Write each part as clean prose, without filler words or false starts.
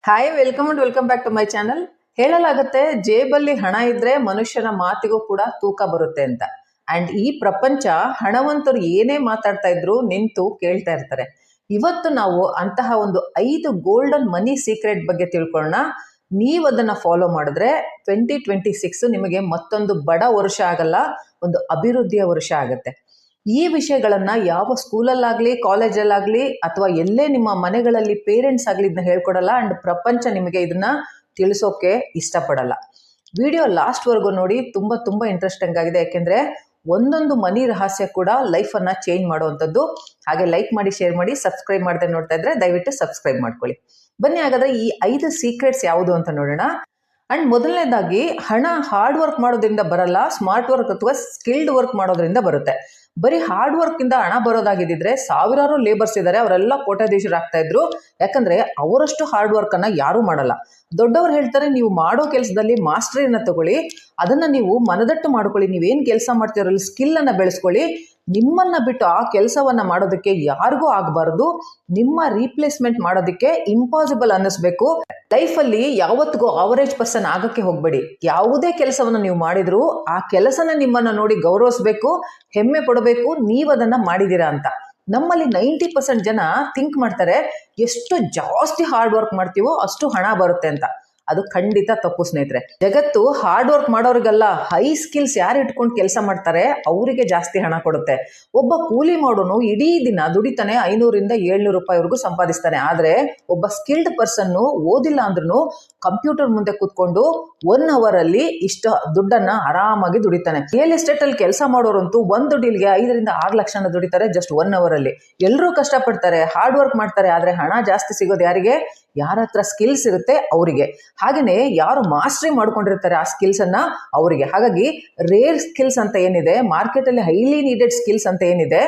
Hi, welcome back to my channel. ಹೇಳಲಾಗುತ್ತೆ ಜೇಬಲ್ಲಿ ಹಣ ಇದ್ರೆ ಮನುಷ್ಯನ ಮಾತಿಗೂ ಕೂಡ ತೂಕ ಬರುತ್ತೆ ಅಂತ. ಅಂಡ್ ಈ ಪ್ರಪಂಚ ಹಣವಂತರು ಏನೇ ಮಾತಾಡ್ತಾ ಇದ್ರು ನಿಂತು ಕೇಳ್ತಾ ಇರ್ತಾರೆ. ಇವತ್ತು ನಾವು ಅಂತಹ ಒಂದು 5 ಗೋಲ್ಡನ್ ಮನಿ ಸೀಕ್ರೆಟ್ ಬಗ್ಗೆ ತಿಳ್ಕೊಳ್ಳೋಣ. ನೀವು ಅದನ್ನ ಫಾಲೋ ಮಾಡಿದ್ರೆ 2026 ನಿಮಗೆ ಮತ್ತೊಂದು ಬಡ ವರ್ಷ ಆಗಲ್ಲ, ಒಂದು ಅಭಿವೃದ್ಧಿಯ ವರ್ಷ ಆಗುತ್ತೆ. ಈ ವಿಷಯಗಳನ್ನ ಯಾವ ಸ್ಕೂಲಲ್ಲಾಗ್ಲಿ, ಕಾಲೇಜಲ್ಲಾಗ್ಲಿ ಅಥವಾ ಎಲ್ಲೇ ನಿಮ್ಮ ಮನೆಗಳಲ್ಲಿ ಪೇರೆಂಟ್ಸ್ ಆಗಲಿ ಇದನ್ನ ಹೇಳ್ಕೊಡಲ್ಲ. ಅಂಡ್ ಪ್ರಪಂಚ ನಿಮಗೆ ಇದನ್ನ ತಿಳಿಸೋಕೆ ಇಷ್ಟಪಡಲ್ಲ. ವಿಡಿಯೋ ಲಾಸ್ಟ್ವರೆಗೂ ನೋಡಿ, ತುಂಬಾ ಇಂಟ್ರೆಸ್ಟಿಂಗ್ ಆಗಿದೆ. ಯಾಕೆಂದ್ರೆ ಒಂದೊಂದು ಮನಿ ರಹಸ್ಯ ಕೂಡ ಲೈಫನ್ನು ಚೇಂಜ್ ಮಾಡುವಂಥದ್ದು. ಹಾಗೆ ಲೈಕ್ ಮಾಡಿ, ಶೇರ್ ಮಾಡಿ, ಸಬ್ಸ್ಕ್ರೈಬ್ ಮಾಡದೆ ನೋಡ್ತಾ ಇದ್ರೆ ದಯವಿಟ್ಟು ಸಬ್ಸ್ಕ್ರೈಬ್ ಮಾಡ್ಕೊಳ್ಳಿ. ಬನ್ನಿ ಹಾಗಾದ್ರೆ ಈ 5 ಸೀಕ್ರೆಟ್ಸ್ ಯಾವುದು ಅಂತ ನೋಡೋಣ. ಅಂಡ್ ಮೊದಲನೇದಾಗಿ, ಹಣ ಹಾರ್ಡ್ ವರ್ಕ್ ಮಾಡೋದ್ರಿಂದ ಬರಲ್ಲ, ಸ್ಮಾರ್ಟ್ ವರ್ಕ್ ಅಥವಾ ಸ್ಕಿಲ್ಡ್ ವರ್ಕ್ ಮಾಡೋದ್ರಿಂದ ಬರುತ್ತೆ. ಬರೀ ಹಾರ್ಡ್ ವರ್ಕ್ ಇಂದ ಹಣ ಬರೋದಾಗಿದ್ದಿದ್ರೆ ಸಾವಿರಾರು ಲೇಬರ್ಸ್ ಇದ್ದಾರೆ, ಅವರೆಲ್ಲ ಕೋಟ್ಯಾಧೀಶರಾಗ್ತಾ ಇದ್ರು. ಯಾಕಂದ್ರೆ ಅವರಷ್ಟು ಹಾರ್ಡ್ ವರ್ಕ್ ಅನ್ನ ಯಾರು ಮಾಡಲ್ಲ. ದೊಡ್ಡವರು ಹೇಳ್ತಾರೆ, ನೀವು ಮಾಡೋ ಕೆಲಸದಲ್ಲಿ ಮಾಸ್ಟರಿನ ತಗೊಳ್ಳಿ, ಅದನ್ನ ನೀವು ಮನದಟ್ಟು ಮಾಡ್ಕೊಳ್ಳಿ, ನೀವೇನ್ ಕೆಲಸ ಮಾಡ್ತಿರೋಲ್ಲಿ ಸ್ಕಿಲ್ ಅನ್ನ ಬೆಳೆಸ್ಕೊಳ್ಳಿ. ನಿಮ್ಮನ್ನ ಬಿಟ್ಟು ಆ ಕೆಲಸವನ್ನ ಮಾಡೋದಕ್ಕೆ ಯಾರಿಗೂ ಆಗಬಾರ್ದು. ನಿಮ್ಮ ರೀಪ್ಲೇಸ್ಮೆಂಟ್ ಮಾಡೋದಕ್ಕೆ ಇಂಪಾಸಿಬಲ್ ಅನ್ನಿಸ್ಬೇಕು. ಲೈಫಲ್ಲಿ ಯಾವತ್ತಿಗೂ ಅವರೇಜ್ ಪರ್ಸನ್ ಆಗಕ್ಕೆ ಹೋಗ್ಬೇಡಿ. ಯಾವುದೇ ಕೆಲಸವನ್ನು ನೀವು ಮಾಡಿದ್ರು ಆ ಕೆಲಸನ ನಿಮ್ಮನ್ನ ನೋಡಿ ಗೌರವಿಸ್ಬೇಕು, ಹೆಮ್ಮೆ ಪಡಬೇಕು, ನೀವು ಅದನ್ನ ಮಾಡಿದೀರಾ ಅಂತ. ನಮ್ಮಲ್ಲಿ 90% ಜನ ಥಿಂಕ್ ಮಾಡ್ತಾರೆ, ಎಷ್ಟು ಜಾಸ್ತಿ ಹಾರ್ಡ್ ವರ್ಕ್ ಮಾಡ್ತೀವೋ ಅಷ್ಟು ಹಣ ಬರುತ್ತೆ ಅಂತ. ಅದು ಖಂಡಿತ ತಪ್ಪು ಸ್ನೇಹಿತರೆ. ಜಗತ್ತು ಹಾರ್ಡ್ ವರ್ಕ್ ಮಾಡೋರಿಗಲ್ಲ, ಹೈ ಸ್ಕಿಲ್ಸ್ ಯಾರು ಇಟ್ಕೊಂಡು ಕೆಲಸ ಮಾಡ್ತಾರೆ ಅವರಿಗೆ ಜಾಸ್ತಿ ಹಣ ಕೊಡುತ್ತೆ. ಒಬ್ಬ ಕೂಲಿ ಮಾಡೋನು ಇಡೀ ದಿನ ದುಡಿತಾನೆ, 500 - 700 ರೂಪಾಯಿವರೆಗೂ ಸಂಪಾದಿಸ್ತಾನೆ. ಆದ್ರೆ ಒಬ್ಬ ಸ್ಕಿಲ್ಡ್ ಪರ್ಸನ್ ಓದಿಲ್ಲ ಅಂದ್ರೂ ಕಂಪ್ಯೂಟರ್ ಮುಂದೆ ಕೂತ್ಕೊಂಡು 1 hour ಅಲ್ಲಿ ಇಷ್ಟು ದುಡ್ಡನ್ನ ಆರಾಮಾಗಿ ದುಡಿತಾನೆ. ರಿಯಲ್ ಎಸ್ಟೇಟ್ ಅಲ್ಲಿ ಕೆಲಸ ಮಾಡೋರಂತೂ ಒಂದು ಡೀಲ್ಗೆ 5 - 6 ಲಕ್ಷನ ದುಡಿತಾರೆ ಜಸ್ಟ್ 1 hour ಅಲ್ಲಿ. ಎಲ್ಲರೂ ಕಷ್ಟಪಡ್ತಾರೆ, ಹಾರ್ಡ್ ವರ್ಕ್ ಮಾಡ್ತಾರೆ, ಆದ್ರೆ ಹಣ ಜಾಸ್ತಿ ಸಿಗೋದು ಯಾರಿಗೆ? ಯಾರ ಹತ್ರ ಸ್ಕಿಲ್ಸ್ ಇರುತ್ತೆ ಅವರಿಗೆ. ಹಾಗೇನೆ ಯಾರು ಮಾಸ್ಟರಿ ಮಾಡ್ಕೊಂಡಿರ್ತಾರೆ ಆ ಸ್ಕಿಲ್ಸ್ ಅನ್ನ ಅವರಿಗೆ. ಹಾಗಾಗಿ ರೇರ್ ಸ್ಕಿಲ್ಸ್ ಅಂತ ಏನಿದೆ, ಮಾರ್ಕೆಟ್ ಅಲ್ಲಿ ಹೈಲಿ ನೀಡೆಡ್ ಸ್ಕಿಲ್ಸ್ ಅಂತ ಏನಿದೆ,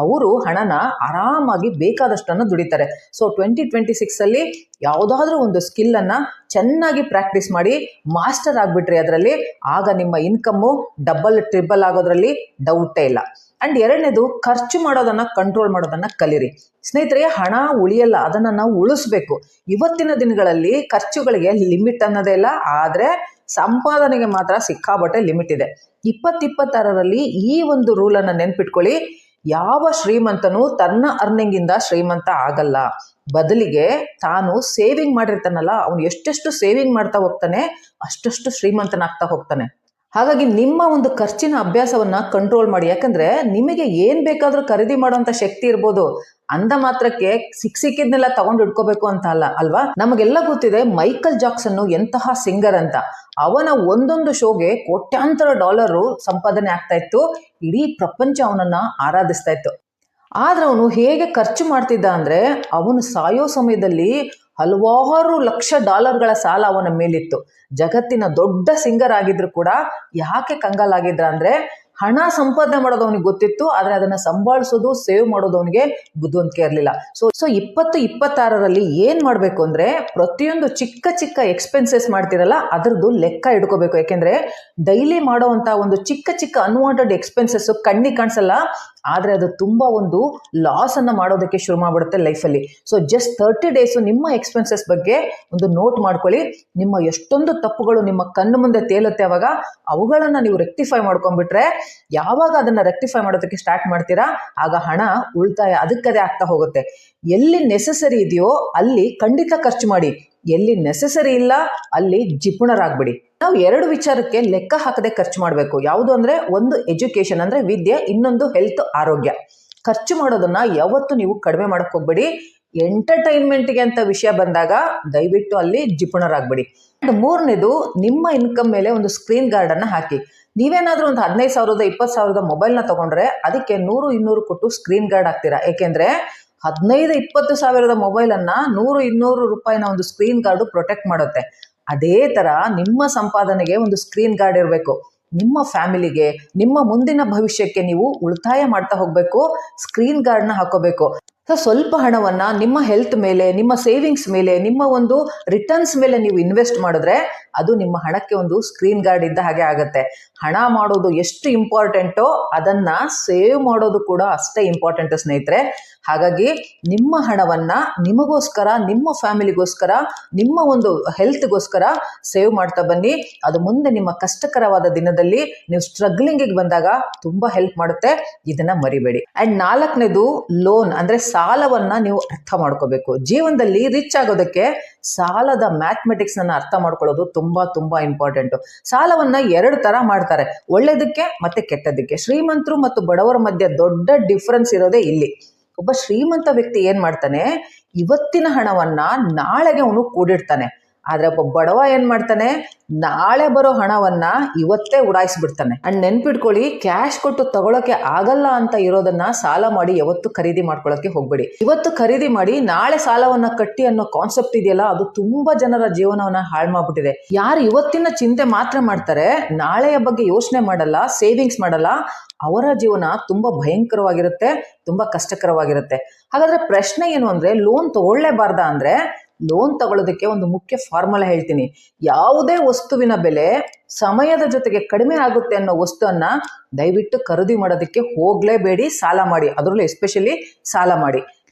ಅವರು ಹಣನ ಆರಾಮಾಗಿ ಬೇಕಾದಷ್ಟನ್ನು ದುಡಿತಾರೆ. ಸೊ 2026 ಅಲ್ಲಿ ಯಾವುದಾದ್ರೂ ಒಂದು ಸ್ಕಿಲ್ ಅನ್ನ ಚೆನ್ನಾಗಿ ಪ್ರಾಕ್ಟೀಸ್ ಮಾಡಿ ಮಾಸ್ಟರ್ ಆಗ್ಬಿಟ್ರಿ ಅದರಲ್ಲಿ, ಆಗ ನಿಮ್ಮ ಇನ್ಕಮ್ಮು ಡಬಲ್ ಟ್ರಿಬಲ್ ಆಗೋದ್ರಲ್ಲಿ ಡೌಟೇ ಇಲ್ಲ. ಅಂಡ್ ಎರಡನೇದು, ಖರ್ಚು ಮಾಡೋದನ್ನ ಕಂಟ್ರೋಲ್ ಮಾಡೋದನ್ನ ಕಲೀರಿ. ಸ್ನೇಹಿತರೆ, ಹಣ ಉಳಿಯಲ್ಲ, ಅದನ್ನ ನಾವು ಉಳಿಸ್ಬೇಕು. ಇವತ್ತಿನ ದಿನಗಳಲ್ಲಿ ಖರ್ಚುಗಳಿಗೆ ಲಿಮಿಟ್ ಅನ್ನೋದೇ ಇಲ್ಲ, ಆದ್ರೆ ಸಂಪಾದನೆಗೆ ಮಾತ್ರ ಸಿಕ್ಕಾಬಟ್ಟೆ ಲಿಮಿಟ್ ಇದೆ. 2026ರಲ್ಲಿ ಈ ಒಂದು ರೂಲ್ ಅನ್ನ ನೆನ್ಪಿಟ್ಕೊಳ್ಳಿ. ಯಾವ ಶ್ರೀಮಂತನು ತನ್ನ ಅರ್ನಿಂಗ್ ಇಂದ ಶ್ರೀಮಂತ ಆಗಲ್ಲ. ಬದಲಿಗೆ ತಾನು ಸೇವಿಂಗ್ ಮಾಡಿರ್ತಾನಲ್ಲ, ಅವನು ಎಷ್ಟೆಷ್ಟು ಸೇವಿಂಗ್ ಮಾಡ್ತಾ ಹೋಗ್ತಾನೆ ಅಷ್ಟಷ್ಟು ಶ್ರೀಮಂತನಾಗ್ತಾ ಹೋಗ್ತಾನೆ. ಹಾಗಾಗಿ ನಿಮ್ಮ ಒಂದು ಖರ್ಚಿನ ಅಭ್ಯಾಸವನ್ನ ಕಂಟ್ರೋಲ್ ಮಾಡಿ. ಯಾಕಂದ್ರೆ ನಿಮಗೆ ಏನ್ ಬೇಕಾದ್ರೂ ಖರೀದಿ ಮಾಡುವಂತ ಶಕ್ತಿ ಇರ್ಬೋದು, ಅಂದ ಮಾತ್ರಕ್ಕೆ ಸಿಕ್ಕಿದ್ನೆಲ್ಲ ತಗೊಂಡು ಇಟ್ಕೋಬೇಕು ಅಂತ ಅಲ್ಲ ಅಲ್ವಾ. ನಮಗೆಲ್ಲ ಗೊತ್ತಿದೆ ಮೈಕಲ್ ಜಾಕ್ಸನ್ ಎಂತಹ ಸಿಂಗರ್ ಅಂತ. ಅವನ ಒಂದೊಂದು ಶೋಗೆ ಕೋಟ್ಯಾಂತರ ಡಾಲರ್ ಸಂಪಾದನೆ ಆಗ್ತಾ ಇತ್ತು. ಇಡೀ ಪ್ರಪಂಚ ಅವನನ್ನ ಆರಾಧಿಸ್ತಾ ಇತ್ತು. ಆದ್ರೆ ಅವನು ಹೇಗೆ ಖರ್ಚು ಮಾಡ್ತಿದ್ದ ಅಂದ್ರೆ, ಅವನು ಸಾಯೋ ಸಮಯದಲ್ಲಿ ಹಲವಾರು ಲಕ್ಷ ಡಾಲರ್ಗಳ ಸಾಲ ಅವನ ಮೇಲಿತ್ತು. ಜಗತ್ತಿನ ದೊಡ್ಡ ಸಿಂಗರ್ ಆಗಿದ್ರು ಕೂಡ ಯಾಕೆ ಕಂಗಾಲಾಗಿದ್ರ ಅಂದ್ರೆ, ಹಣ ಸಂಪಾದನೆ ಮಾಡೋದು ಅವನಿಗೆ ಗೊತ್ತಿತ್ತು, ಆದ್ರೆ ಅದನ್ನ ಸಂಭಾಳಿಸೋದು, ಸೇವ್ ಮಾಡೋದು ಅವನಿಗೆ ಬುದ್ಧಿವಂತಿಕೆ ಇರಲಿಲ್ಲ. ಸೊ 2026ರಲ್ಲಿ ಏನ್ ಮಾಡ್ಬೇಕು ಅಂದ್ರೆ, ಪ್ರತಿಯೊಂದು ಚಿಕ್ಕ ಎಕ್ಸ್ಪೆನ್ಸಸ್ ಮಾಡ್ತಿರಲ್ಲ ಅದ್ರದ್ದು ಲೆಕ್ಕ ಇಡ್ಕೋಬೇಕು. ಯಾಕೆಂದ್ರೆ ಡೈಲಿ ಮಾಡೋವಂತ ಒಂದು ಚಿಕ್ಕ ಅನ್ವಾಂಟೆಡ್ ಎಕ್ಸ್ಪೆನ್ಸಸ್ ಕಣ್ಣಿಗೆ ಕಾಣಿಸಲ್ಲ, ಆದ್ರೆ ಅದು ತುಂಬಾ ಒಂದು ಲಾಸ್ ಅನ್ನ ಮಾಡೋದಕ್ಕೆ ಶುರು ಮಾಡ್ಬಿಡುತ್ತೆ ಲೈಫಲ್ಲಿ. ಸೊ ಜಸ್ಟ್ 30 days ನಿಮ್ಮ ಎಕ್ಸ್ಪೆನ್ಸಸ್ ಬಗ್ಗೆ ಒಂದು ನೋಟ್ ಮಾಡ್ಕೊಳ್ಳಿ. ನಿಮ್ಮ ಎಷ್ಟೊಂದು ತಪ್ಪುಗಳು ನಿಮ್ಮ ಕಣ್ಣು ಮುಂದೆ ತೇಲುತ್ತೆ, ಅವಾಗ ಅವುಗಳನ್ನ ನೀವು ರೆಕ್ಟಿಫೈ ಮಾಡ್ಕೊಂಡ್ಬಿಟ್ರೆ, ಯಾವಾಗ ಅದನ್ನ ರೆಕ್ಟಿಫೈ ಮಾಡೋದಕ್ಕೆ ಸ್ಟಾರ್ಟ್ ಮಾಡ್ತೀರಾ ಆಗ ಹಣ ಉಳಿತಾಯ ಅದಕ್ಕದೇ ಆಗ್ತಾ ಹೋಗುತ್ತೆ. ಎಲ್ಲಿ ನೆಸೆಸರಿ ಇದೆಯೋ ಅಲ್ಲಿ ಖಂಡಿತ ಖರ್ಚು ಮಾಡಿ, ಎಲ್ಲಿ ನೆಸೆಸರಿ ಇಲ್ಲ ಅಲ್ಲಿ ಜಿಪುಣರಾಗ್ಬಿಡಿ. ನಾವು 2 ವಿಚಾರಕ್ಕೆ ಲೆಕ್ಕ ಹಾಕದೆ ಖರ್ಚು ಮಾಡಬೇಕು. ಯಾವುದು ಅಂದ್ರೆ, ಒಂದು ಎಜುಕೇಶನ್ ಅಂದ್ರೆ ವಿದ್ಯೆ, ಇನ್ನೊಂದು ಹೆಲ್ತ್ ಆರೋಗ್ಯ. ಖರ್ಚು ಮಾಡೋದನ್ನ ಯಾವತ್ತು ನೀವು ಕಡಿಮೆ ಮಾಡಕ್ ಹೋಗ್ಬೇಡಿ. ಎಂಟರ್ಟೈನ್ಮೆಂಟ್ಗೆ ಅಂತ ವಿಷಯ ಬಂದಾಗ ದಯವಿಟ್ಟು ಅಲ್ಲಿ ಜಿಪುಣರಾಗ್ಬಿಡಿ. ಮೂರನೇದು, ನಿಮ್ಮ ಇನ್ಕಮ್ ಮೇಲೆ ಒಂದು ಸ್ಕ್ರೀನ್ ಗಾರ್ಡ್ ಅನ್ನ ಹಾಕಿ. ನೀವೇನಾದ್ರೂ ಒಂದು 15,000 20,000 ಮೊಬೈಲ್ನ ತಗೊಂಡ್ರೆ ಅದಕ್ಕೆ 100-200 ಕೊಟ್ಟು ಸ್ಕ್ರೀನ್ ಗಾರ್ಡ್ ಹಾಕ್ತೀರಾ. ಏಕೆಂದ್ರೆ 15-20 ಸಾವಿರದ ಮೊಬೈಲ್ ಅನ್ನ 100-200 ರೂಪಾಯಿನ ಒಂದು ಸ್ಕ್ರೀನ್ ಗಾರ್ಡ್ ಪ್ರೊಟೆಕ್ಟ್ ಮಾಡುತ್ತೆ. ಅದೇ ತರ ನಿಮ್ಮ ಸಂಪಾದನೆಗೆ ಒಂದು ಸ್ಕ್ರೀನ್ ಗಾರ್ಡ್ ಇರಬೇಕು. ನಿಮ್ಮ ಫ್ಯಾಮಿಲಿಗೆ, ನಿಮ್ಮ ಮುಂದಿನ ಭವಿಷ್ಯಕ್ಕೆ ನೀವು ಉಳಿತಾಯ ಮಾಡ್ತಾ ಹೋಗ್ಬೇಕು, ಸ್ಕ್ರೀನ್ ಗಾರ್ಡ್ನ ಹಾಕೋಬೇಕು. ಸ್ವಲ್ಪ ಹಣವನ್ನ ನಿಮ್ಮ ಹೆಲ್ತ್ ಮೇಲೆ, ನಿಮ್ಮ ಸೇವಿಂಗ್ಸ್ ಮೇಲೆ, ನಿಮ್ಮ ಒಂದು ರಿಟರ್ನ್ಸ್ ಮೇಲೆ ನೀವು ಇನ್ವೆಸ್ಟ್ ಮಾಡಿದ್ರೆ ಅದು ನಿಮ್ಮ ಹಣಕ್ಕೆ ಒಂದು ಸ್ಕ್ರೀನ್ ಗಾರ್ಡ್ ಇದ್ದ ಹಾಗೆ ಆಗುತ್ತೆ. ಹಣ ಮಾಡೋದು ಎಷ್ಟು ಇಂಪಾರ್ಟೆಂಟೋ ಅದನ್ನ ಸೇವ್ ಮಾಡೋದು ಕೂಡ ಅಷ್ಟೇ ಇಂಪಾರ್ಟೆಂಟ್ ಸ್ನೇಹಿತರೆ. ಹಾಗಾಗಿ ನಿಮ್ಮ ಹಣವನ್ನ ನಿಮಗೋಸ್ಕರ, ನಿಮ್ಮ ಫ್ಯಾಮಿಲಿಗೋಸ್ಕರ, ನಿಮ್ಮ ಒಂದು ಹೆಲ್ತ್ಗೋಸ್ಕರ ಸೇವ್ ಮಾಡ್ತಾ ಬನ್ನಿ. ಅದು ಮುಂದೆ ನಿಮ್ಮ ಕಷ್ಟಕರವಾದ ದಿನದಲ್ಲಿ ನೀವು ಸ್ಟ್ರಗ್ಲಿಂಗಿಗೆ ಬಂದಾಗ ತುಂಬಾ ಹೆಲ್ಪ್ ಮಾಡುತ್ತೆ. ಇದನ್ನ ಮರಿಬೇಡಿ. ಅಂಡ್ 4ನೇದು ಲೋನ್ ಅಂದ್ರೆ ಸಾಲವನ್ನ ನೀವು ಅರ್ಥ ಮಾಡ್ಕೋಬೇಕು. ಜೀವನದಲ್ಲಿ ರಿಚ್ ಆಗೋದಕ್ಕೆ ಸಾಲದ ಮ್ಯಾಥಮೆಟಿಕ್ಸ್ ಅನ್ನ ಅರ್ಥ ಮಾಡ್ಕೊಳ್ಳೋದು ತುಂಬಾ ತುಂಬಾ ಇಂಪಾರ್ಟೆಂಟ್. ಸಾಲವನ್ನ 2 ತರ ಮಾಡ್ತಾರೆ, ಒಳ್ಳೇದಕ್ಕೆ ಮತ್ತೆ ಕೆಟ್ಟದಕ್ಕೆ. ಶ್ರೀಮಂತರು ಮತ್ತು ಬಡವರ ಮಧ್ಯೆ ದೊಡ್ಡ ಡಿಫರೆನ್ಸ್ ಇರೋದೇ ಇಲ್ಲಿ. ಒಬ್ಬ ಶ್ರೀಮಂತ ವ್ಯಕ್ತಿ ಏನ್ ಮಾಡ್ತಾನೆ, ಇವತ್ತಿನ ಹಣವನ್ನ ನಾಳೆಗೆ ಅವನು ಕೂಡಿಡ್ತಾನೆ. ಆದ್ರೆ ಒಬ್ಬ ಬಡವ ಏನ್ ಮಾಡ್ತಾನೆ, ನಾಳೆ ಬರೋ ಹಣವನ್ನ ಇವತ್ತೇ ಉಡಾಯಿಸ್ಬಿಡ್ತಾನೆ. ಅಂಡ್ ನೆನ್ಪಿಟ್ಕೊಳ್ಳಿ, ಕ್ಯಾಶ್ ಕೊಟ್ಟು ತಗೊಳಕ್ಕೆ ಆಗಲ್ಲ ಅಂತ ಇರೋದನ್ನ ಸಾಲ ಮಾಡಿ ಯಾವತ್ತು ಖರೀದಿ ಮಾಡ್ಕೊಳಕ್ಕೆ ಹೋಗ್ಬೇಡಿ. ಇವತ್ತು ಖರೀದಿ ಮಾಡಿ ನಾಳೆ ಸಾಲವನ್ನ ಕಟ್ಟಿ ಅನ್ನೋ ಕಾನ್ಸೆಪ್ಟ್ ಇದೆಯಲ್ಲ, ಅದು ತುಂಬಾ ಜನರ ಜೀವನವನ್ನ ಹಾಳು ಮಾಡ್ಬಿಟ್ಟಿದೆ. ಯಾರು ಇವತ್ತಿನ ಚಿಂತೆ ಮಾತ್ರ ಮಾಡ್ತಾರೆ, ನಾಳೆಯ ಬಗ್ಗೆ ಯೋಚನೆ ಮಾಡಲ್ಲ, ಸೇವಿಂಗ್ಸ್ ಮಾಡಲ್ಲ, ಅವರ ಜೀವನ ತುಂಬಾ ಭಯಂಕರವಾಗಿರುತ್ತೆ, ತುಂಬಾ ಕಷ್ಟಕರವಾಗಿರುತ್ತೆ. ಹಾಗಾದ್ರೆ ಪ್ರಶ್ನೆ ಏನು ಅಂದ್ರೆ, ಲೋನ್ ತಗೊಳ್ಳೇಬಾರ್ದ ಅಂದ್ರೆ, ಲೋನ್ ತಗೊಳ್ಳೋದಕ್ಕೆ ಒಂದು ಮುಖ್ಯ ಫಾರ್ಮುಲಾ ಹೇಳ್ತೀನಿ. ಯಾವುದೇ ವಸ್ತುವಿನ ಬೆಲೆ ಸಮಯದ ಜೊತೆಗೆ ಕಡಿಮೆ ಆಗುತ್ತೆ ಅನ್ನೋ ವಸ್ತುವನ್ನ ದಯವಿಟ್ಟು ಖರೀದಿ ಮಾಡೋದಕ್ಕೆ ಹೋಗ್ಲೇಬೇಡಿ, ಸಾಲ ಮಾಡಿ. ಅದರಲ್ಲೂ ಎಸ್ಪೆಷಲಿ ಸಾಲ ಮಾಡಿ.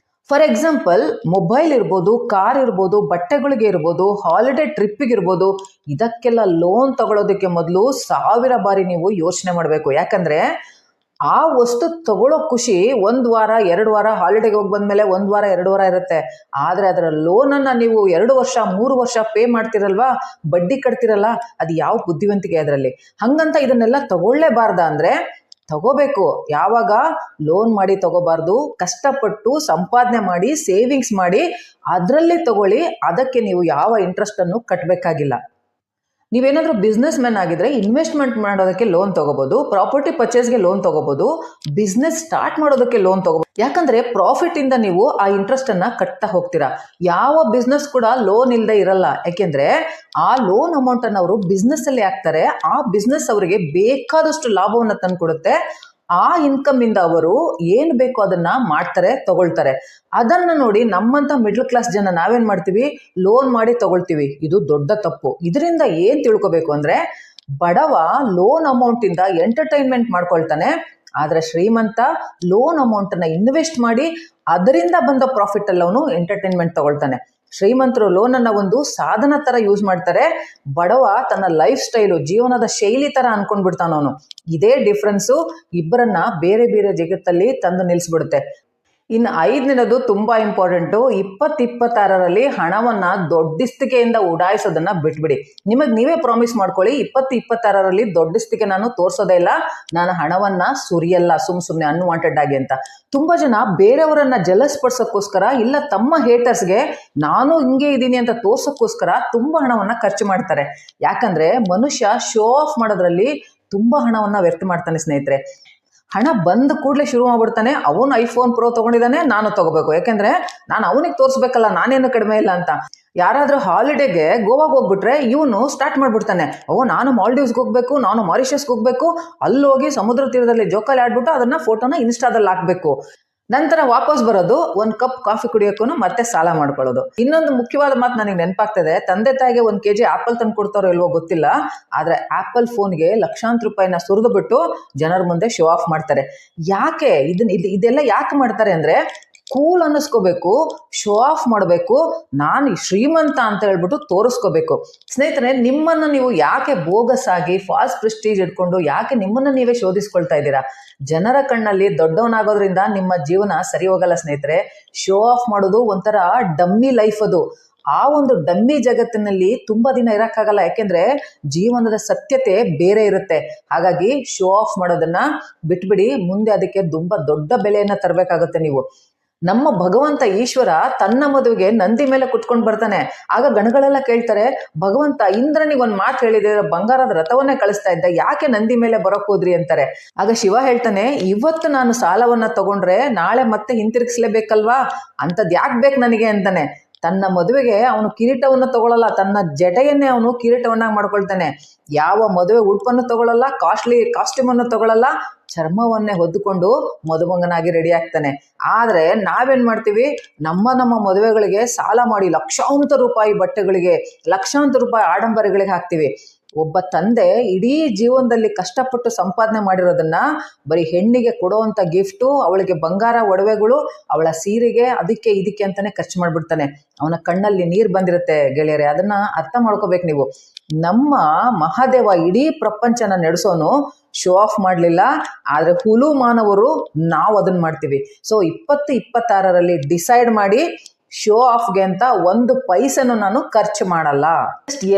ಫಾರ್ ಎಕ್ಸಾಂಪಲ್, ಮೊಬೈಲ್ ಇರ್ಬೋದು, ಕಾರ್ ಇರ್ಬೋದು, ಬಟ್ಟೆಗಳಿಗೆ ಇರ್ಬೋದು, ಹಾಲಿಡೇ ಟ್ರಿಪ್ಪಿಗೆ ಇರ್ಬೋದು, ಇದಕ್ಕೆಲ್ಲ ಲೋನ್ ತಗೊಳ್ಳೋದಕ್ಕೆ ಮೊದಲು 1000 ಬಾರಿ ನೀವು ಯೋಚನೆ ಮಾಡಬೇಕು. ಯಾಕಂದ್ರೆ ಆ ವಸ್ತು ತಗೊಳ್ಳೋ ಖುಷಿ 1 ವಾರ 2 ವಾರ ಹಾಲಿಡೇಗೆ ಹೋಗಿ ಬಂದ್ಮೇಲೆ 1 ವಾರ 2 ವಾರ ಇರುತ್ತೆ. ಆದ್ರೆ ಅದರ ಲೋನನ್ನ ನೀವು 2 ವರ್ಷ 3 ವರ್ಷ ಪೇ ಮಾಡ್ತಿರಲ್ವಾ, ಬಡ್ಡಿ ಕಟ್ತಿರಲ್ಲ, ಅದು ಯಾವ ಬುದ್ಧಿವಂತಿಕೆ ಅದರಲ್ಲಿ. ಹಂಗಂತ ಇದನ್ನೆಲ್ಲ ತಗೊಳ್ಳೇಬಾರ್ದ ಅಂದ್ರೆ ತಗೋಬೇಕು. ಯಾವಾಗ ಲೋನ್ ಮಾಡಿ ತಗೋಬಾರ್ದು, ಕಷ್ಟಪಟ್ಟು ಸಂಪಾದನೆ ಮಾಡಿ ಸೇವಿಂಗ್ಸ್ ಮಾಡಿ ಅದರಲ್ಲಿ ತಗೊಳ್ಳಿ. ಅದಕ್ಕೆ ನೀವು ಯಾವ ಇಂಟ್ರೆಸ್ಟ್ ಅನ್ನು ಕಟ್ಟಬೇಕಾಗಿಲ್ಲ. ನೀವೇನಾದ್ರೂ ಬಿಸ್ನೆಸ್ ಮ್ಯಾನ್ ಆಗಿದ್ರೆ ಇನ್ವೆಸ್ಟ್ಮೆಂಟ್ ಮಾಡೋದಕ್ಕೆ ಲೋನ್ ತಗೋಬಹುದು, ಪ್ರಾಪರ್ಟಿ ಪರ್ಚೇಸ್ಗೆ ಲೋನ್ ತಗೋಬಹುದು, ಬಿಸ್ನೆಸ್ ಸ್ಟಾರ್ಟ್ ಮಾಡೋದಕ್ಕೆ ಲೋನ್ ತಗೋಬಹುದು. ಯಾಕಂದ್ರೆ ಪ್ರಾಫಿಟ್ ಇಂದ ನೀವು ಆ ಇಂಟ್ರೆಸ್ಟ್ ಅನ್ನ ಕಟ್ತಾ ಹೋಗ್ತೀರಾ. ಯಾವ ಬಿಸ್ನೆಸ್ ಕೂಡ ಲೋನ್ ಇಲ್ಲದೆ ಇರಲ್ಲ. ಯಾಕೆಂದ್ರೆ ಆ ಲೋನ್ ಅಮೌಂಟ್ ಅನ್ನ ಅವರು ಬಿಸ್ನೆಸ್ ಅಲ್ಲಿ ಹಾಕ್ತಾರೆ. ಆ ಬಿಸ್ನೆಸ್ ಅವರಿಗೆ ಬೇಕಾದಷ್ಟು ಲಾಭವನ್ನ ತಂದ್ಕೊಡುತ್ತೆ. ಆ ಇನ್ಕಮ್ ಇಂದ ಅವರು ಏನ್ ಬೇಕೋ ಅದನ್ನ ಮಾಡ್ತಾರೆ, ತಗೊಳ್ತಾರೆ. ಅದನ್ನ ನೋಡಿ ನಮ್ಮಂತ ಮಿಡ್ಲ್ ಕ್ಲಾಸ್ ಜನ ನಾವೇನ್ ಮಾಡ್ತೀವಿ, ಲೋನ್ ಮಾಡಿ ತಗೊಳ್ತೀವಿ. ಇದು ದೊಡ್ಡ ತಪ್ಪು. ಇದರಿಂದ ಏನ್ ತಿಳ್ಕೊಬೇಕು ಅಂದ್ರೆ, ಬಡವ ಲೋನ್ ಅಮೌಂಟ್ ಇಂದ ಎಂಟರ್ಟೈನ್ಮೆಂಟ್ ಮಾಡ್ಕೊಳ್ತಾನೆ, ಆದ್ರೆ ಶ್ರೀಮಂತ ಲೋನ್ ಅಮೌಂಟ್ ಅನ್ನ ಇನ್ವೆಸ್ಟ್ ಮಾಡಿ ಅದರಿಂದ ಬಂದ ಪ್ರಾಫಿಟ್ ಅಲ್ಲಿ ಅವನು ಎಂಟರ್ಟೈನ್ಮೆಂಟ್ ತಗೊಳ್ತಾನೆ. ಶ್ರೀಮಂತರು ಲೋನ್ ಅನ್ನ ಒಂದು ಸಾಧನ ತರ ಯೂಸ್ ಮಾಡ್ತಾರೆ, ಬಡವ ತನ್ನ ಲೈಫ್ ಸ್ಟೈಲು, ಜೀವನದ ಶೈಲಿ ತರ ಅನ್ಕೊಂಡ್ಬಿಡ್ತಾನ ಅವನು. ಇದೇ ಡಿಫ್ರೆನ್ಸು ಇಬ್ಬರನ್ನ ಬೇರೆ ಬೇರೆ ಜಗತ್ತಲ್ಲಿ ತಂದು ನಿಲ್ಸ್ಬಿಡುತ್ತೆ. ಇನ್ನು 5ನೇದು ತುಂಬಾ ಇಂಪಾರ್ಟೆಂಟು. 2026ರಲ್ಲಿ ಹಣವನ್ನ ದೊಡ್ಡಿಸ್ತಿಕೆಯಿಂದ ಉಡಾಯಿಸೋದನ್ನ ಬಿಟ್ಬಿಡಿ. ನಿಮಗೆ ನೀವೇ ಪ್ರಾಮಿಸ್ ಮಾಡ್ಕೊಳ್ಳಿ, 2026ರಲ್ಲಿ ದೊಡ್ಡಿಸ್ತಿಕೆ ನಾನು ತೋರ್ಸೋದೇ ಇಲ್ಲ, ನಾನು ಹಣವನ್ನ ಸುರಿಯಲ್ಲ ಸುಮ್ನೆ ಅನ್ವಾಂಟೆಡ್ ಆಗಿ ಅಂತ. ತುಂಬಾ ಜನ ಬೇರೆಯವರನ್ನ ಜಲಸ್ ಪಡ್ಸೋಕ್ಕೋಸ್ಕರ, ಇಲ್ಲ ತಮ್ಮ ಹೇಟರ್ಸ್ಗೆ ನಾನು ಹಿಂಗೆ ಇದ್ದೀನಿ ಅಂತ ತೋರ್ಸೋಕ್ಕೋಸ್ಕರ ತುಂಬಾ ಹಣವನ್ನ ಖರ್ಚು ಮಾಡ್ತಾರೆ. ಯಾಕಂದ್ರೆ ಮನುಷ್ಯ ಶೋ ಆಫ್ ಮಾಡೋದ್ರಲ್ಲಿ ತುಂಬಾ ಹಣವನ್ನ ವ್ಯರ್ಥ ಮಾಡ್ತಾನೆ ಸ್ನೇಹಿತರೆ. ಹಣ ಬಂದ ಕೂಡಲೇ ಶುರು ಮಾಡ್ಬಿಡ್ತಾನೆ, ಅವನು ಐಫೋನ್ ಪ್ರೋ ತಗೊಂಡಿದ್ದಾನೆ, ನಾನು ತಗೋಬೇಕು, ಯಾಕೆಂದ್ರೆ ನಾನು ಅವನಿಗೆ ತೋರಿಸ್ಬೇಕಲ್ಲ ನಾನೇನು ಕಡಿಮೆ ಇಲ್ಲ ಅಂತ. ಯಾರಾದ್ರೂ ಹಾಲಿಡೇಗೆ ಗೋವಾಗೆ ಹೋಗ್ಬಿಟ್ರೆ ಇವನು ಸ್ಟಾರ್ಟ್ ಮಾಡ್ಬಿಡ್ತಾನೆ, ನಾನು ಮಾಲ್ಡೀವ್ಸ್ಗೆ ಹೋಗ್ಬೇಕು, ನಾನು ಮಾರಿಷಸ್ಗೆ ಹೋಗ್ಬೇಕು, ಅಲ್ಲಿ ಹೋಗಿ ಸಮುದ್ರ ತೀರದಲ್ಲಿ ಜೋಕಾಲಿ ಆಡ್ಬಿಟ್ಟು ಅದನ್ನ ಫೋಟೋನ ಇನ್ಸ್ಟಾದಲ್ಲಿ ಹಾಕ್ಬೇಕು. ನಂತರ ವಾಪಸ್ ಬರೋದು, 1 ಕಪ್ ಕಾಫಿ ಕುಡಿಯೋಕ್ಕೂ ಮತ್ತೆ ಸಾಲ ಮಾಡ್ಕೊಳ್ಳೋದು. ಇನ್ನೊಂದು ಮುಖ್ಯವಾದ ಮಾತು ನನಗೆ ನೆನಪಾಗ್ತದೆ. ತಂದೆ ತಾಯಿಗೆ 1 kg ಆಪಲ್ ತಂದು ಕೊಡ್ತಾರೋ ಇಲ್ವೋ ಗೊತ್ತಿಲ್ಲ, ಆದ್ರೆ ಆಪಲ್ ಫೋನ್ಗೆ ಲಕ್ಷಾಂತರ ರೂಪಾಯಿನ ಸುರಿದು ಬಿಟ್ಟು ಜನರ ಮುಂದೆ ಶೋ ಆಫ್ ಮಾಡ್ತಾರೆ. ಯಾಕೆ ಇದೆಲ್ಲ ಯಾಕೆ ಮಾಡ್ತಾರೆ ಅಂದ್ರೆ, ಕೂಲ್ ಅನ್ನಿಸ್ಕೋಬೇಕು, ಶೋ ಆಫ್ ಮಾಡಬೇಕು, ನಾನು ಶ್ರೀಮಂತ ಅಂತ ಹೇಳ್ಬಿಟ್ಟು ತೋರಿಸ್ಕೋಬೇಕು. ಸ್ನೇಹಿತರೆ, ನಿಮ್ಮನ್ನ ನೀವು ಯಾಕೆ ಬೋಗಸ್ ಆಗಿ ಫಾಲ್ಸ್ ಪ್ರೆಸ್ಟೀಜ್ ಇಟ್ಕೊಂಡು ಯಾಕೆ ನಿಮ್ಮನ್ನ ನೀವೇ ಶೋಧಿಸ್ಕೊಳ್ತಾ ಇದ್ದೀರಾ? ಜನರ ಕಣ್ಣಲ್ಲಿ ದೊಡ್ಡವನಾಗೋದ್ರಿಂದ ನಿಮ್ಮ ಜೀವನ ಸರಿ ಹೋಗಲ್ಲ ಸ್ನೇಹಿತರೆ. ಶೋ ಆಫ್ ಮಾಡೋದು ಒಂಥರ ಡಮ್ಮಿ ಲೈಫ್ ಅದು. ಆ ಒಂದು ಡಮ್ಮಿ ಜಗತ್ತಿನಲ್ಲಿ ತುಂಬಾ ದಿನ ಇರಕ್ಕಾಗಲ್ಲ. ಯಾಕೆಂದ್ರೆ ಜೀವನದ ಸತ್ಯತೆ ಬೇರೆ ಇರುತ್ತೆ. ಹಾಗಾಗಿ ಶೋ ಆಫ್ ಮಾಡೋದನ್ನ ಬಿಟ್ಬಿಡಿ. ಮುಂದೆ ಅದಕ್ಕೆ ತುಂಬಾ ದೊಡ್ಡ ಬೆಲೆಯನ್ನ ತರಬೇಕಾಗುತ್ತೆ ನೀವು. ನಮ್ಮ ಭಗವಂತ ಈಶ್ವರ ತನ್ನ ಮದುವೆಗೆ ನಂದಿ ಮೇಲೆ ಕುತ್ಕೊಂಡು ಬರ್ತಾನೆ. ಆಗ ಗಣಗಳೆಲ್ಲ ಕೇಳ್ತಾರೆ, ಭಗವಂತ ಇಂದ್ರನಿಗೆ ಒಂದು ಮಾತು ಹೇಳಿದ್ರೆ ಬಂಗಾರದ ರಥವನ್ನೇ ಕಳಿಸ್ತಾ ಇದ್ದ, ಯಾಕೆ ನಂದಿ ಮೇಲೆ ಬರೋಕ್ ಹೋದ್ರಿ ಅಂತಾರೆ. ಆಗ ಶಿವ ಹೇಳ್ತಾನೆ, ಇವತ್ತು ನಾನು ಸಾಲವನ್ನ ತಗೊಂಡ್ರೆ ನಾಳೆ ಮತ್ತೆ ಹಿಂತಿರುಗಿಸ್ಲೇಬೇಕಲ್ವಾ, ಅಂತದ್ ಯಾಕೆ ಬೇಕು ನನಗೆ ಅಂತಾನೆ. ತನ್ನ ಮದುವೆಗೆ ಅವನು ಕಿರೀಟವನ್ನು ತಗೊಳ್ಳಲ್ಲ, ತನ್ನ ಜಡೆಯನ್ನೇ ಅವನು ಕಿರೀಟವನ್ನಾಗಿ ಮಾಡ್ಕೊಳ್ತಾನೆ. ಯಾವ ಮದುವೆ ಉಡುಪನ್ನು ತಗೊಳ್ಳಲ್ಲ, ಕಾಸ್ಟ್ಲಿ ಕಾಸ್ಟ್ಯೂಮನ್ನು ತಗೊಳ್ಳಲ್ಲ, ಚರ್ಮವನ್ನೇ ಹೊದ್ದುಕೊಂಡು ಮದುಮಗನಾಗಿ ರೆಡಿ ಆಗ್ತಾನೆ. ಆದರೆ ನಾವೇನ್ ಮಾಡ್ತೀವಿ, ನಮ್ಮ ಮದುವೆಗಳಿಗೆ ಸಾಲ ಮಾಡಿ ಲಕ್ಷಾಂತರ ರೂಪಾಯಿ ಬಟ್ಟೆಗಳಿಗೆ, ಲಕ್ಷಾಂತರ ರೂಪಾಯಿ ಆಡಂಬರಗಳಿಗೆ ಹಾಕ್ತೀವಿ. ಒಬ್ಬ ತಂದೆ ಇಡೀ ಜೀವನದಲ್ಲಿ ಕಷ್ಟಪಟ್ಟು ಸಂಪಾದನೆ ಮಾಡಿರೋದನ್ನ ಬರೀ ಹೆಣ್ಣಿಗೆ ಕೊಡುವಂಥ ಗಿಫ್ಟು, ಅವಳಿಗೆ ಬಂಗಾರ ಒಡವೆಗಳು, ಅವಳ ಸೀರೆಗೆ, ಅದಕ್ಕೆ ಇದಕ್ಕೆ ಅಂತಾನೆ ಖರ್ಚು ಮಾಡಿಬಿಡ್ತಾನೆ. ಅವನ ಕಣ್ಣಲ್ಲಿ ನೀರು ಬಂದಿರುತ್ತೆ ಗೆಳೆಯರೆ, ಅದನ್ನ ಅರ್ಥ ಮಾಡ್ಕೋಬೇಕು ನೀವು. ನಮ್ಮ ಮಹಾದೇವ ಇಡೀ ಪ್ರಪಂಚನ ನಡೆಸೋನು ಶೋ ಆಫ್ ಮಾಡಲಿಲ್ಲ, ಆದರೆ ಹುಲು ಮಾನವರು ನಾವು ಅದನ್ನ ಮಾಡ್ತೀವಿ. ಸೊ 2026ರಲ್ಲಿ ಡಿಸೈಡ್ ಮಾಡಿ, ಶೋ ಆಫ್ಗೆ ಅಂತ ಒಂದು ಪೈಸೆನೂ ನಾನು ಖರ್ಚು ಮಾಡಲ್ಲ.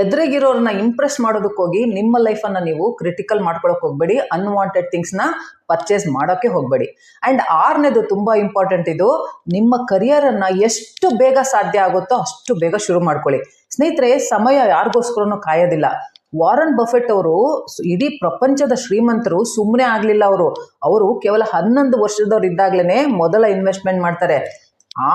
ಎದುರಿಗಿರೋರನ್ನ ಇಂಪ್ರೆಸ್ ಮಾಡೋದಕ್ಕೋಗಿ ನಿಮ್ಮ ಲೈಫನ್ನು ನೀವು ಕ್ರಿಟಿಕಲ್ ಮಾಡ್ಕೊಳಕ್ ಹೋಗ್ಬೇಡಿ, ಅನ್ವಾಂಟೆಡ್ ಥಿಂಗ್ಸ್ನ ಪರ್ಚೇಸ್ ಮಾಡೋಕ್ಕೆ ಹೋಗಬೇಡಿ. ಆ್ಯಂಡ್ 6ನೇದು ತುಂಬ ಇಂಪಾರ್ಟೆಂಟ್, ಇದು ನಿಮ್ಮ ಕರಿಯರನ್ನು ಎಷ್ಟು ಬೇಗ ಸಾಧ್ಯ ಆಗುತ್ತೋ ಅಷ್ಟು ಬೇಗ ಶುರು ಮಾಡ್ಕೊಳ್ಳಿ. ಸ್ನೇಹಿತರೆ, ಸಮಯ ಯಾರಿಗೋಸ್ಕರನೂ ಕಾಯೋದಿಲ್ಲ. ವಾರನ್ ಬಫೆಟ್ ಅವರು ಇಡೀ ಪ್ರಪಂಚದ ಶ್ರೀಮಂತರು ಸುಮ್ಮನೆ ಆಗಲಿಲ್ಲ. ಅವರು ಕೇವಲ 11 ವರ್ಷದವ್ರು ಇದ್ದಾಗಲೇ ಮೊದಲ ಇನ್ವೆಸ್ಟ್ಮೆಂಟ್ ಮಾಡ್ತಾರೆ.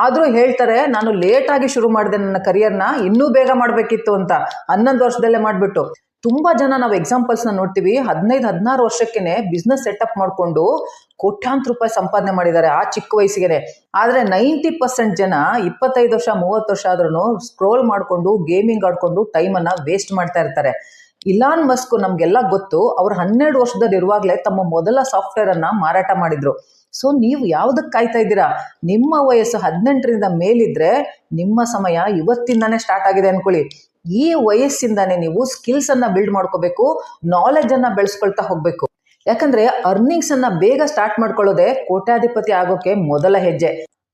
ಆದರೂ ಹೇಳ್ತಾರೆ, ನಾನು ಲೇಟಾಗಿ ಶುರು ಮಾಡಿದೆ ನನ್ನ ಕರಿಯರ್ನ, ಇನ್ನೂ ಬೇಗ ಮಾಡಬೇಕಿತ್ತು ಅಂತ 11 ವರ್ಷದಲ್ಲೇ ಮಾಡಿಬಿಟ್ಟು. ತುಂಬ ಜನ ನಾವು ಎಕ್ಸಾಂಪಲ್ಸ್ನ ನೋಡ್ತೀವಿ, 15-16 ವರ್ಷಕ್ಕೇ ಬಿಸ್ನೆಸ್ ಸೆಟಪ್ ಮಾಡಿಕೊಂಡು ಕೋಟ್ಯಾಂತರ ರೂಪಾಯಿ ಸಂಪಾದನೆ ಮಾಡಿದ್ದಾರೆ ಆ ಚಿಕ್ಕ ವಯಸ್ಸಿಗೆ. ಆದರೆ 90% ಜನ 25 ವರ್ಷ 30 ವರ್ಷ ಆದ್ರೂ ಸ್ಕ್ರೋಲ್ ಮಾಡಿಕೊಂಡು ಗೇಮಿಂಗ್ ಆಡ್ಕೊಂಡು ಟೈಮನ್ನು ವೇಸ್ಟ್ ಮಾಡ್ತಾ ಇರ್ತಾರೆ. ಇಲಾನ್ ಮಸ್ಕ್ ನಮಗೆಲ್ಲ ಗೊತ್ತು, ಅವ್ರು 12 ವರ್ಷದಲ್ಲಿ ಇರುವಾಗಲೇ ತಮ್ಮ ಮೊದಲ ಸಾಫ್ಟ್ವೇರನ್ನು ಮಾರಾಟ ಮಾಡಿದ್ರು. ಸೊ ನೀವು ಯಾವುದಕ್ಕೆ ಕಾಯ್ತಾ ಇದ್ದೀರಾ? ನಿಮ್ಮ ವಯಸ್ಸು 18ರಿಂದ ಮೇಲಿದ್ರೆ ನಿಮ್ಮ ಸಮಯ ಇವತ್ತಿಂದಾನೇ ಸ್ಟಾರ್ಟ್ ಆಗಿದೆ ಅನ್ಕೊಳ್ಳಿ. ಈ ವಯಸ್ಸಿಂದಾನೇ ನೀವು ಸ್ಕಿಲ್ಸನ್ನು ಬಿಲ್ಡ್ ಮಾಡ್ಕೋಬೇಕು, ನಾಲೆಜನ್ನು ಬೆಳೆಸ್ಕೊಳ್ತಾ ಹೋಗಬೇಕು. ಯಾಕಂದರೆ ಅರ್ನಿಂಗ್ಸನ್ನು ಬೇಗ ಸ್ಟಾರ್ಟ್ ಮಾಡ್ಕೊಳ್ಳೋದೇ ಕೋಟ್ಯಾಧಿಪತಿ ಆಗೋಕ್ಕೆ ಮೊದಲ ಹೆಜ್ಜೆ.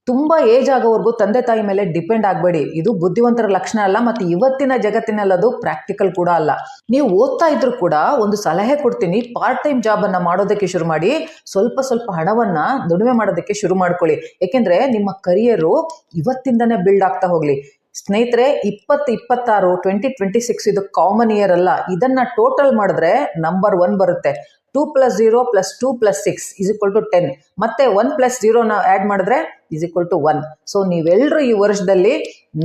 ತುಂಬ ಏಜ್ ಆಗೋವರೆಗೂ ತಂದೆ ತಾಯಿ ಮೇಲೆ ಡಿಪೆಂಡ್ ಆಗಬೇಡಿ. ಇದು ಬುದ್ಧಿವಂತರ ಲಕ್ಷಣ ಅಲ್ಲ, ಮತ್ತು ಇವತ್ತಿನ ಜಗತ್ತಿನಲ್ಲಿ ಅದು ಪ್ರಾಕ್ಟಿಕಲ್ ಕೂಡ ಅಲ್ಲ. ನೀವು ಓದ್ತಾ ಇದ್ರು ಕೂಡ ಒಂದು ಸಲಹೆ ಕೊಡ್ತೀನಿ, ಪಾರ್ಟ್ ಟೈಮ್ ಜಾಬನ್ನು ಮಾಡೋದಕ್ಕೆ ಶುರು ಮಾಡಿ, ಸ್ವಲ್ಪ ಹಣವನ್ನು ದುಡಿಮೆ ಮಾಡೋದಕ್ಕೆ ಶುರು ಮಾಡ್ಕೊಳ್ಳಿ. ಏಕೆಂದರೆ ನಿಮ್ಮ ಕರಿಯರು ಇವತ್ತಿಂದನೇ ಬಿಲ್ಡ್ ಆಗ್ತಾ ಹೋಗಲಿ. ಸ್ನೇಹಿತರೆ, 2026 2026 ಇದು ಕಾಮನ್ ಇಯರ್ ಅಲ್ಲ. ಇದನ್ನ ಟೋಟಲ್ ಮಾಡಿದ್ರೆ ನಂಬರ್ 1 ಬರುತ್ತೆ. 2 + 0 + 2 + 6 = 10. ಮತ್ತೆ 1 + 0 ಆ್ಯಡ್ ಮಾಡಿದ್ರೆ = 1. ಸೊ ನೀವೆಲ್ಲರೂ ಈ ವರ್ಷದಲ್ಲಿ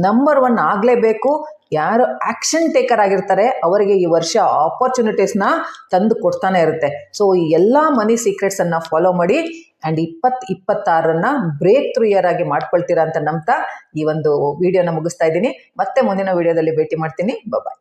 ನಂಬರ್ 1 ಆಗಲೇಬೇಕು. ಯಾರು ಆಕ್ಷನ್ ಟೇಕರ್ ಆಗಿರ್ತಾರೆ ಅವರಿಗೆ ಈ ವರ್ಷ ಆಪರ್ಚುನಿಟೀಸ್ನ ತಂದು ಕೊಡ್ತಾನೆ ಇರುತ್ತೆ. ಸೊ ಈ ಎಲ್ಲ ಮನಿ ಸೀಕ್ರೆಟ್ಸನ್ನು ಫಾಲೋ ಮಾಡಿ, ಆ್ಯಂಡ್ 2026 ಬ್ರೇಕ್ ಥ್ರೂ ಇಯರ್ ಆಗಿ ಮಾಡ್ಕೊಳ್ತೀರಾ ಅಂತ ನಂಬ್ತಾ ಈ ಒಂದು ವಿಡಿಯೋನ ಮುಗಿಸ್ತಾ ಇದ್ದೀನಿ. ಮತ್ತೆ ಮುಂದಿನ ವಿಡಿಯೋದಲ್ಲಿ ಭೇಟಿ ಮಾಡ್ತೀನಿ. ಬಾಯ್.